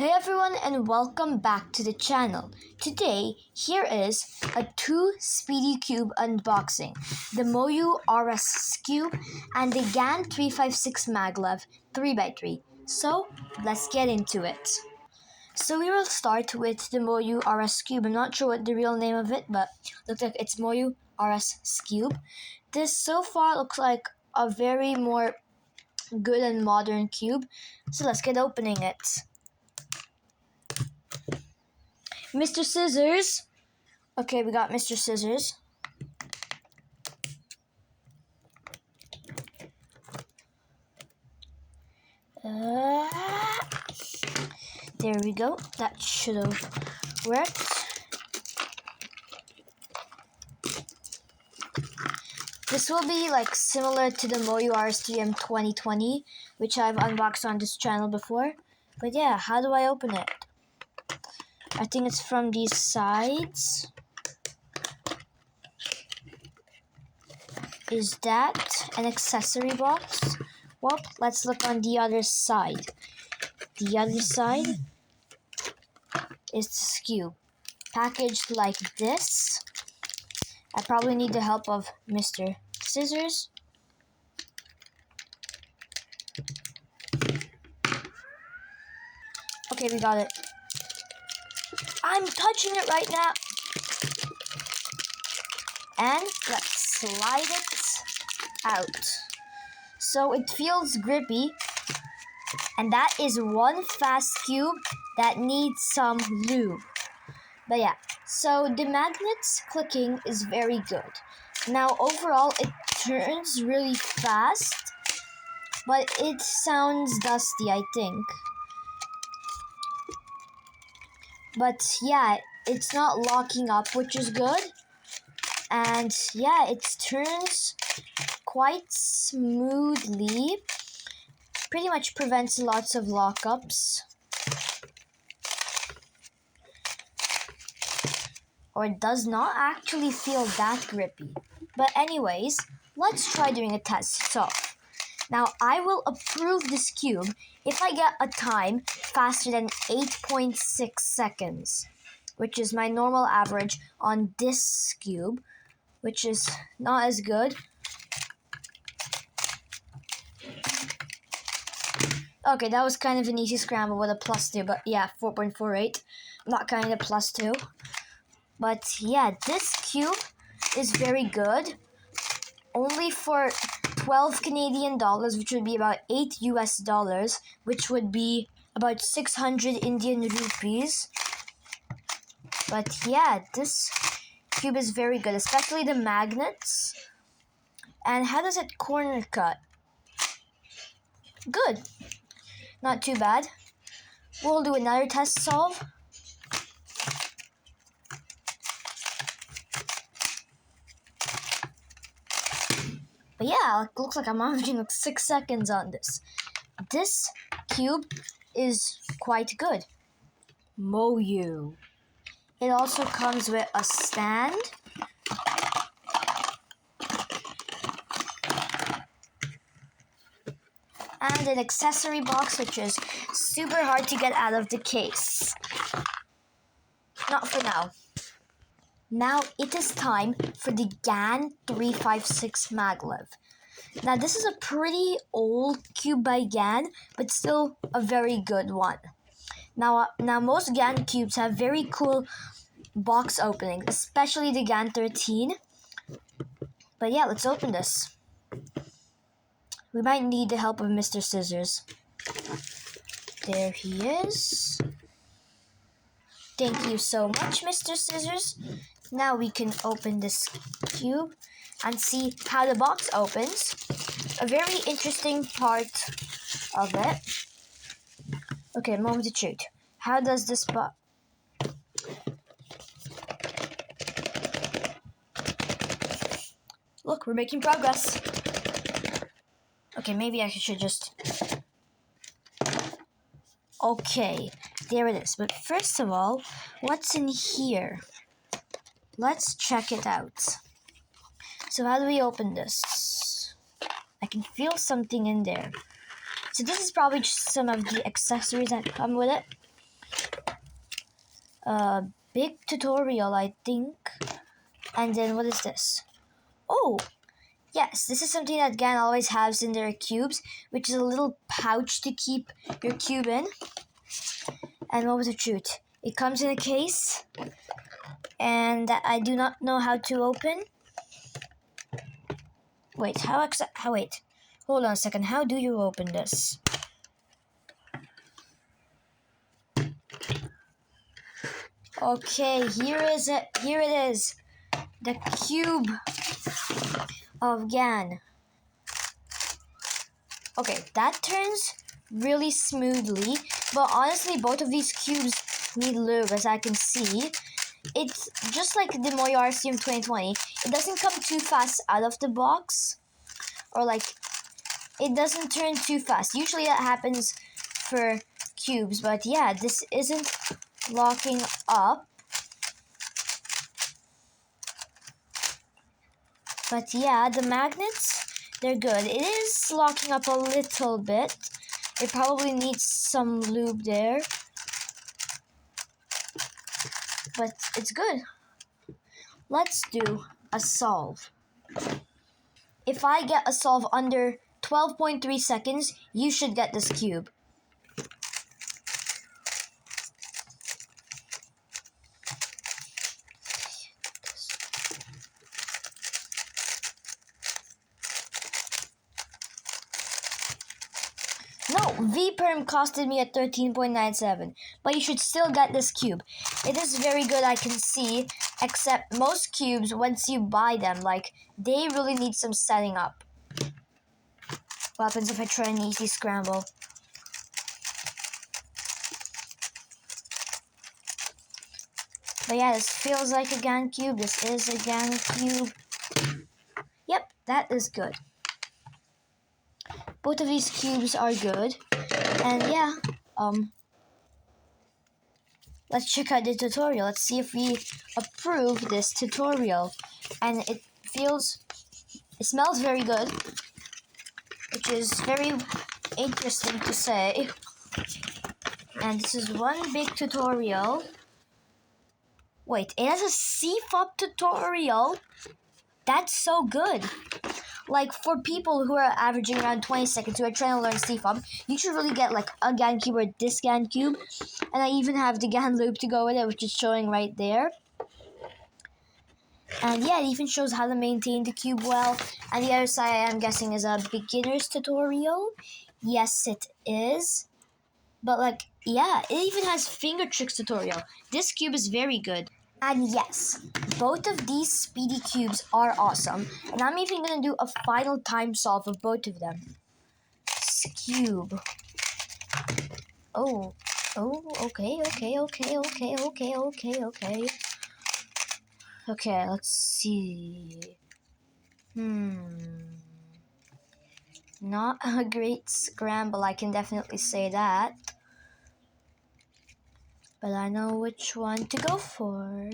Hey everyone and welcome back to the channel. Today, here is a 2 Speedy Cube unboxing, the Moyu RS Cube and the GAN 356 Maglev 3x3. So, let's get into it. So we will start with the Moyu RS Cube. I'm not sure what the real name of it, but looks like it's Moyu RS Cube. This so far looks like a very more good and modern cube. So let's get opening it. Mr. Scissors. Okay, we got Mr. Scissors. There we go. That should have worked. This will be like similar to the Moyu RS3M 2020, which I've unboxed on this channel before. But yeah, how do I open it? I think it's from these sides. Is that an accessory box? Well, let's look on the other side. The other side is the cube, packaged like this. I probably need the help of Mr. Scissors. Okay, we got it. I'm touching it right now. And let's slide it out. So it feels grippy. And that is one fast cube that needs some lube. But yeah, so the magnets clicking is very good. Now overall it turns really fast, but it sounds dusty, I think. But yeah, it's not locking up, which is good. And yeah, it turns quite smoothly. Pretty much prevents lots of lockups. Or it does not actually feel that grippy. But anyways, let's try doing a test. So, now I will approve this cube if I get a time faster than 8.6 seconds, which is my normal average on this cube, which is not as good. Okay, that was kind of an easy scramble with a +2, but yeah, 4.48. Not kind of +2. But yeah, this cube is very good. Only for 12 Canadian dollars, which would be about 8 US dollars, which would be about 600 Indian rupees. But yeah, this cube is very good, especially the magnets. And how does it corner cut? Good. Not too bad. We'll do another test solve. But yeah, it looks like I'm averaging like 6 seconds on this. This cube is quite good. Moyu. It also comes with a stand. And an accessory box, which is super hard to get out of the case. Not for now. Now it is time for the GAN 356 Maglev. Now this is a pretty old cube by GAN, but still a very good one. Now most GAN cubes have very cool box openings, especially the GAN 13. But yeah, let's open this. We might need the help of Mr. Scissors. There he is. Thank you so much, Mr. Scissors. Now we can open this cube and see how the box opens. A very interesting part of it. Okay, moment of truth. How does this box... Look, we're making progress. Okay, maybe I should just... Okay, there it is. But first of all, what's in here? Let's check it out. So how do we open this? I can feel something in there. So this is probably just some of the accessories that come with it. big tutorial, I think. And then what is this? Oh, yes, this is something that GAN always has in their cubes, which is a little pouch to keep your cube in. And what was the truth? It comes in a case, and that I do not know how to open. Wait, wait. Hold on a second. How do you open this? Okay, here it is. The cube of GAN. Okay, that turns really smoothly, but honestly, both of these cubes need lube, as I can see. It's just like the Moyo RCM 2020. It doesn't come too fast out of the box, or like, it doesn't turn too fast. Usually that happens for cubes, but yeah, this isn't locking up. But yeah, the magnets, they're good. It is locking up a little bit. It probably needs some lube there. But it's good. Let's do a solve. If I get a solve under 12.3 seconds, you should get this cube. No, V-Perm costed me at 13.97, but you should still get this cube. It is very good, I can see, except most cubes, once you buy them, like, they really need some setting up. What happens if I try an easy scramble? But yeah, this feels like a GAN cube. This is a GAN cube. Yep, that is good. Both of these cubes are good. And yeah, let's check out the tutorial. Let's see if we approve this tutorial. And it smells very good, which is very interesting to say. And this is one big tutorial. Wait, it has a CFOP tutorial? That's so good. Like, for people who are averaging around 20 seconds who are trying to learn CFOP, you should really get like a GAN cube or this GAN cube. And I even have the GAN loop to go with it, which is showing right there. And yeah, it even shows how to maintain the cube well. And the other side, I'm guessing, is a beginner's tutorial. Yes, it is. But like, yeah, it even has finger tricks tutorial. This cube is very good. And yes, both of these Speedy cubes are awesome. And I'm even going to do a final time solve of both of them. Cube. Oh, okay. Okay, let's see. Not a great scramble, I can definitely say that. But I know which one to go for.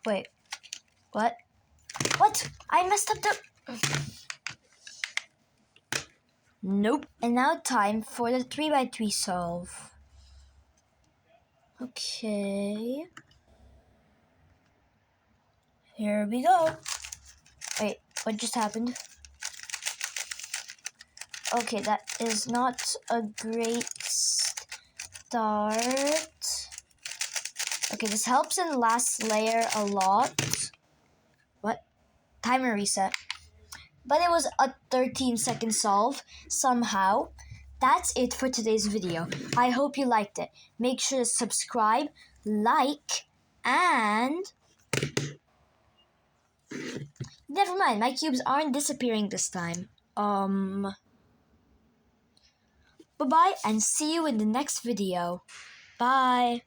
Wait, what? What? I messed up the... Nope. And now time for the 3x3 solve. Okay. Here we go. Wait, what just happened? Okay, that is not a great start. Okay, this helps in last layer a lot. What? Timer reset. But it was a 13-second solve somehow. That's it for today's video. I hope you liked it. Make sure to subscribe, like, and... Never mind, my cubes aren't disappearing this time. Bye-bye, and see you in the next video. Bye.